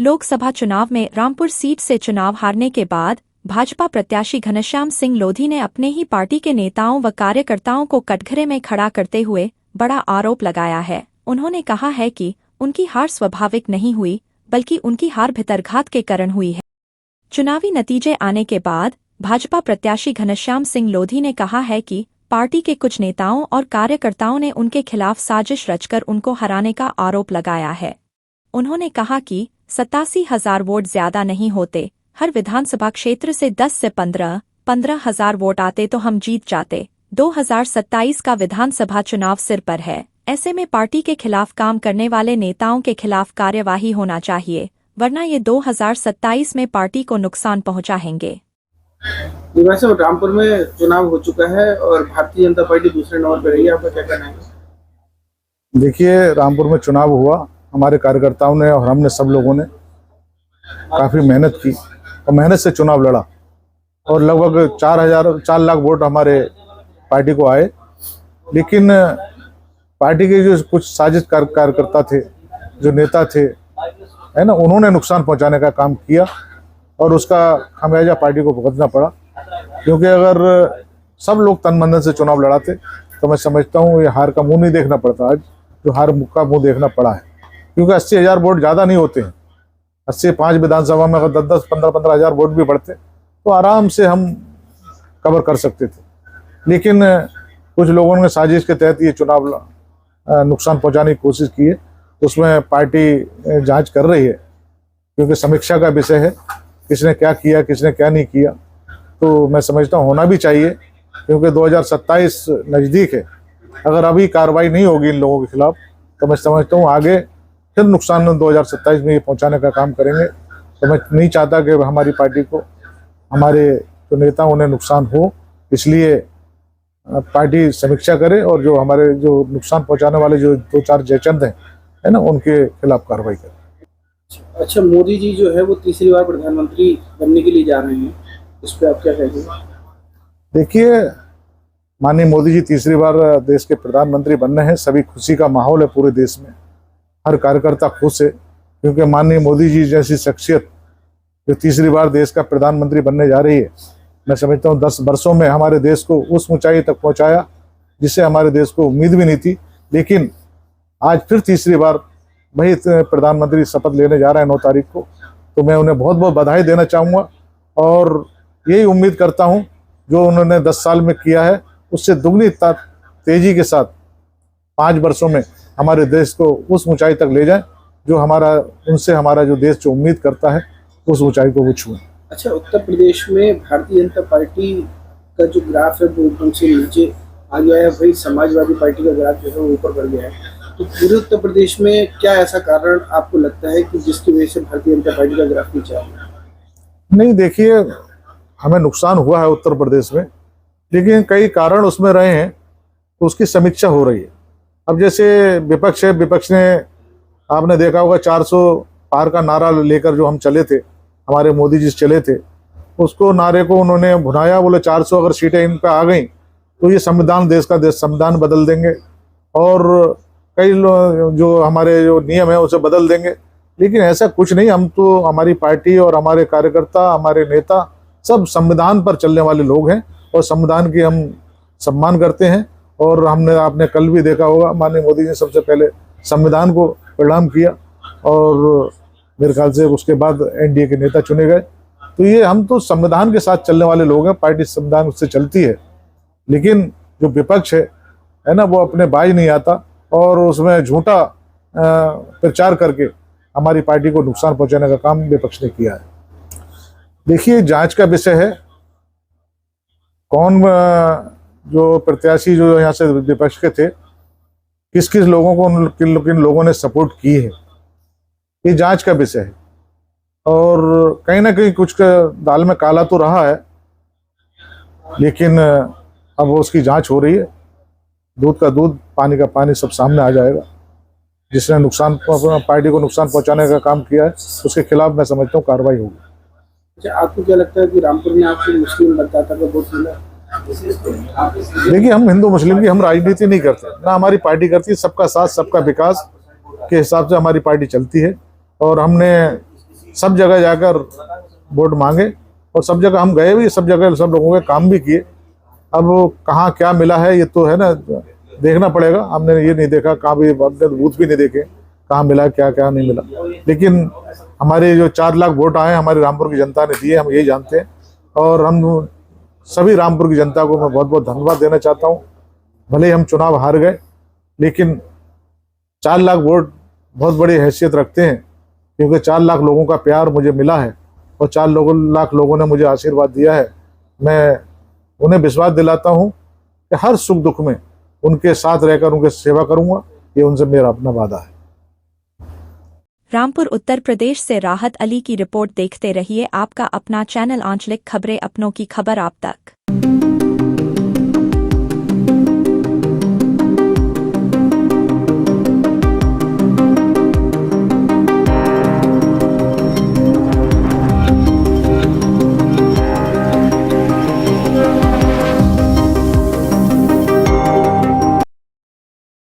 लोकसभा चुनाव में रामपुर सीट से चुनाव हारने के बाद भाजपा प्रत्याशी घनश्याम सिंह लोधी ने अपने ही पार्टी के नेताओं व कार्यकर्ताओं को कटघरे में खड़ा करते हुए बड़ा आरोप लगाया है। उन्होंने कहा है कि उनकी हार स्वाभाविक नहीं हुई, बल्कि उनकी हार भितरघात के कारण हुई है। चुनावी नतीजे आने के बाद भाजपा प्रत्याशी घनश्याम सिंह लोधी ने कहा है कि पार्टी के कुछ नेताओं और कार्यकर्ताओं ने उनके खिलाफ साजिश रचकर उनको हराने का आरोप लगाया है। उन्होंने कहा कि 87,000 वोट ज्यादा नहीं होते, हर विधानसभा क्षेत्र से 10 से 15,000 वोट आते तो हम जीत जाते। 2027 का विधानसभा चुनाव सिर पर है, ऐसे में पार्टी के खिलाफ काम करने वाले नेताओं के खिलाफ कार्यवाही होना चाहिए, वरना ये 2027 में पार्टी को नुकसान पहुंचाएंगे। वैसे रामपुर में चुनाव हो चुका है और भारतीय जनता पार्टी दूसरे नंबर पर रही है, आपका क्या कहना है? देखिए, रामपुर में चुनाव हुआ, हमारे कार्यकर्ताओं ने और हमने सब लोगों ने काफ़ी मेहनत की और मेहनत से चुनाव लड़ा और लगभग 4 लाख वोट हमारे पार्टी को आए। लेकिन पार्टी के जो कुछ साजिश कार्यकर्ता थे, जो नेता थे, है ना, उन्होंने नुकसान पहुंचाने का काम किया और उसका खामियाजा पार्टी को भुगतना पड़ा। क्योंकि अगर सब लोग तन मन से चुनाव लड़ाते तो मैं समझता हूँ ये हार का मुंह नहीं देखना पड़ता। आज जो हार का मुंह देखना पड़ा है, क्योंकि 80,000 वोट ज़्यादा नहीं होते हैं। 85 विधानसभा में अगर 10-10, 15-15,000 वोट भी बढ़ते तो आराम से हम कवर कर सकते थे। लेकिन कुछ लोगों ने साजिश के तहत ये चुनाव नुकसान पहुंचाने की कोशिश की है, उसमें पार्टी जांच कर रही है, क्योंकि समीक्षा का विषय है, किसने क्या किया, किसने क्या नहीं किया। तो मैं समझता हूँ होना भी चाहिए, क्योंकि 2027 नज़दीक है। अगर अभी कार्रवाई नहीं होगी इन लोगों के खिलाफ तो मैं समझता हूँ आगे फिर नुकसान 2027 में ये पहुँचाने का काम करेंगे। तो मैं नहीं चाहता कि हमारी पार्टी को, हमारे जो नेता उन्हें नुकसान हो, इसलिए पार्टी समीक्षा करे और जो हमारे जो नुकसान पहुँचाने वाले जो 2-4 जयचंद हैं, है ना, उनके खिलाफ कार्रवाई करे। अच्छा, मोदी जी जो है वो तीसरी बार प्रधानमंत्री बनने के लिए जा रहे हैं, इस पर आप क्या कहेंगे? देखिए, माननीय मोदी जी तीसरी बार देश के प्रधानमंत्री बनने हैं। सभी खुशी का माहौल है पूरे देश में, हर कार्यकर्ता खुश है, क्योंकि माननीय मोदी जी जैसी शख्सियत जो तीसरी बार देश का प्रधानमंत्री बनने जा रही है, मैं समझता हूँ 10 वर्षों में हमारे देश को उस ऊंचाई तक पहुँचाया जिससे हमारे देश को उम्मीद भी नहीं थी। लेकिन आज फिर तीसरी बार वही प्रधानमंत्री शपथ लेने जा रहे हैं 9 तारीख को। तो मैं उन्हें बहुत बहुत बधाई देना चाहूँगा और यही उम्मीद करता हूँ जो उन्होंने 10 साल में किया है उससे दुगनी तेजी के साथ 5 वर्षों में हमारे देश को उस ऊंचाई तक ले जाएं जो हमारा जो देश जो उम्मीद करता है उस ऊंचाई को वो छुएं। अच्छा, उत्तर प्रदेश में भारतीय जनता पार्टी का जो ग्राफ है वो एकदम से नीचे आ गया है, वही समाजवादी पार्टी का ग्राफ जो है वो ऊपर बढ़ गया है। तो पूरे उत्तर प्रदेश में क्या ऐसा कारण आपको लगता है कि जिसकी वजह से भारतीय जनता पार्टी का ग्राफ नीचे आ गया? नहीं, देखिए, हमें नुकसान हुआ है उत्तर प्रदेश में, लेकिन कई कारण उसमें रहे हैं तो उसकी समीक्षा हो रही है। अब जैसे विपक्ष है, विपक्ष ने, आपने देखा होगा, 400 पार का नारा लेकर जो हम चले थे, हमारे मोदी जी चले थे, उसको नारे को उन्होंने भुनाया। बोले 400 अगर सीटें इन पर आ गई तो ये संविधान, देश का संविधान बदल देंगे और कई जो हमारे जो नियम है उसे बदल देंगे। लेकिन ऐसा कुछ नहीं। हम तो, हमारी पार्टी और हमारे कार्यकर्ता, हमारे नेता सब संविधान पर चलने वाले लोग हैं और संविधान की हम सम्मान करते हैं। और आपने कल भी देखा होगा, माननीय मोदी जी ने सबसे पहले संविधान को प्रणाम किया और मेरे ख्याल से उसके बाद एनडीए के नेता चुने गए। तो ये हम तो संविधान के साथ चलने वाले लोग हैं, पार्टी संविधान उससे चलती है। लेकिन जो विपक्ष है ना, वो अपने बाज नहीं आता और उसमें झूठा प्रचार करके हमारी पार्टी को नुकसान पहुंचाने का काम विपक्ष ने किया है। देखिए, जांच का विषय है, कौन जो प्रत्याशी जो यहाँ से विपक्ष के थे, किस किस लोगों को, किन लोगों ने सपोर्ट की है, ये जांच का विषय है। और कहीं ना कहीं कुछ दाल में काला तो रहा है, लेकिन अब उसकी जांच हो रही है। दूध का दूध, पानी का पानी, सब सामने आ जाएगा। जिसने पार्टी को नुकसान पहुंचाने का काम किया है उसके खिलाफ मैं समझता हूँ कार्रवाई होगी। अच्छा, आपको क्या लगता है कि रामपुर में आपको मुस्लिम मतदाता का वोट मिला? देखिए, हम हिंदू मुस्लिम की हम राजनीति नहीं करते, ना हमारी पार्टी करती है। सबका साथ सबका विकास के हिसाब से हमारी पार्टी चलती है और हमने सब जगह जाकर वोट मांगे और सब जगह हम गए भी, सब जगह सब लोगों के काम भी किए। अब कहाँ क्या मिला है ये तो है ना, देखना पड़ेगा। हमने ये नहीं देखा, कहाँ भी बूथ भी नहीं देखे कहाँ मिला क्या क्या नहीं मिला, लेकिन हमारे जो 4 लाख वोट आए हमारे रामपुर की जनता ने दिए, हम यही जानते हैं। और हम सभी रामपुर की जनता को मैं बहुत बहुत धन्यवाद देना चाहता हूँ। भले ही हम चुनाव हार गए, लेकिन 4 लाख वोट बहुत बड़ी हैसियत रखते हैं, क्योंकि 4 लाख लोगों का प्यार मुझे मिला है और 4 लाख लोगों ने मुझे आशीर्वाद दिया है। मैं उन्हें विश्वास दिलाता हूँ कि हर सुख दुख में उनके साथ रहकर उनकी सेवा करूँगा, ये उनसे मेरा अपना वादा है। रामपुर उत्तर प्रदेश से राहत अली की रिपोर्ट देखते रहिए आपका अपना चैनल आंचलिक खबरें, अपनों की खबर आप तक।